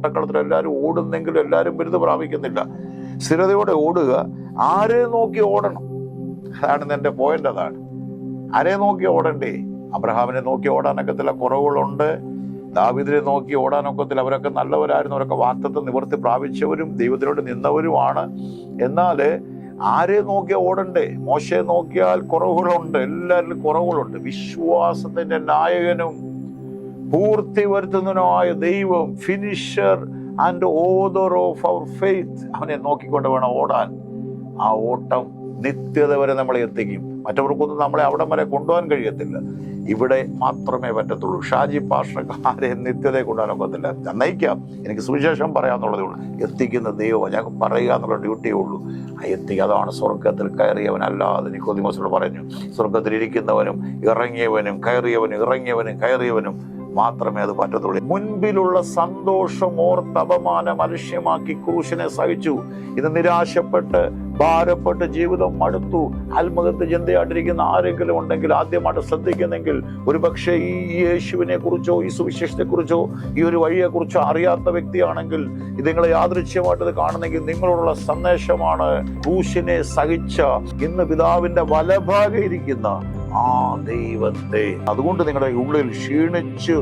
ഓട്ടക്കളത്തിൽ എല്ലാവരും ഓടുന്നെങ്കിലും എല്ലാവരും ബിരുദം പ്രാപിക്കുന്നില്ല. സ്ഥിരതയോടെ ഓടുക. ആരെ നോക്കി ഓടണം? അതാണ് എൻ്റെ പോയിന്റ്. അതാണ്, ആരെ നോക്കി ഓടണ്ടേ? അബ്രഹാമിനെ നോക്കി ഓടാനൊക്കത്തില്ല, കുറവുകളുണ്ട്. ദാവീദിനെ നോക്കി ഓടാനൊക്കത്തില്ല, അവരൊക്കെ നല്ലവരായിരുന്നു, അവരൊക്കെ വാഗ്ദത്തം നിവർത്തി പ്രാപിച്ചവരും ദൈവത്തിനോട് നിന്നവരുമാണ്. എന്നാൽ ആരെ നോക്കിയാൽ ഓടണ്ടേ? മോശയെ നോക്കിയാൽ കുറവുകളുണ്ട്, എല്ലാവരിലും കുറവുകളുണ്ട്. വിശ്വാസത്തിന്റെ നായകനും പൂർത്തി വരുത്തുന്നതിനായ ദൈവം, finisher and author of our faith, അവനെ നോക്കിക്കൊണ്ട് വേണം ഓടാൻ. ആ ഓട്ടം നിത്യത വരെ നമ്മളെ എത്തിക്കും. മറ്റവർക്കൊന്നും നമ്മളെ അവിടം വരെ കൊണ്ടുപോകാൻ കഴിയത്തില്ല. ഇവിടെ മാത്രമേ പറ്റത്തുള്ളൂ. ഷാജി പാഷക്കാരെ നിത്യതയെ കൊണ്ടുപോകാനൊക്കത്തില്ല. നയിക്കാം, എനിക്ക് സുവിശേഷം പറയാന്നുള്ളതേ ഉള്ളൂ. എത്തിക്കുന്ന ദൈവം, ഞങ്ങൾക്ക് പറയുക എന്നുള്ള ഡ്യൂട്ടിയേ ഉള്ളൂ. അതാണ് സ്വർഗത്തിൽ കയറിയവൻ. അല്ലാതെ നിക്കോദിമോസിനോട് പറഞ്ഞു, സ്വർഗത്തിലിരിക്കുന്നവനും ഇറങ്ങിയവനും കയറിയവനും മാത്രമേ അത് പറ്റത്തുള്ളൂ. മുൻപിലുള്ള സന്തോഷം ഓർത്ത് അപമാനം അലക്ഷ്യമാക്കി ക്രൂശിനെ സഹിച്ചു. ഇത് നിരാശപ്പെട്ട് ഭാരപ്പെട്ട് ജീവിതം മടുത്തു, ആത്മഹത്യ ചിന്തയായിട്ടിരിക്കുന്ന ആരെങ്കിലും ഉണ്ടെങ്കിൽ ആദ്യമായിട്ട് ശ്രദ്ധിക്കുന്നെങ്കിൽ, ഒരു പക്ഷേ ഈ യേശുവിനെ കുറിച്ചോ ഈ സുവിശേഷത്തെക്കുറിച്ചോ ഈ ഒരു വഴിയെക്കുറിച്ചോ അറിയാത്ത വ്യക്തിയാണെങ്കിൽ, ഇത് നിങ്ങളെ യാദൃശ്യമായിട്ട് ഇത് കാണുന്നെങ്കിൽ നിങ്ങളോടുള്ള സന്ദേശമാണ്. ക്രൂശിനെ സഹിച്ച ഇന്ന് പിതാവിന്റെ വലഭാഗം ഇരിക്കുന്ന ആ ദൈവത്തെ, അതുകൊണ്ട് നിങ്ങളുടെ ഉള്ളിൽ ക്ഷീണിച്ച്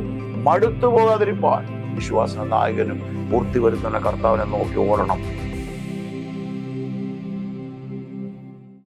മടുത്തു പോകാതിരിപ്പാൻ വിശ്വാസ നായകനും പൂർത്തി വരുത്തുന്ന കർത്താവിനെ നോക്കി ഓടണം.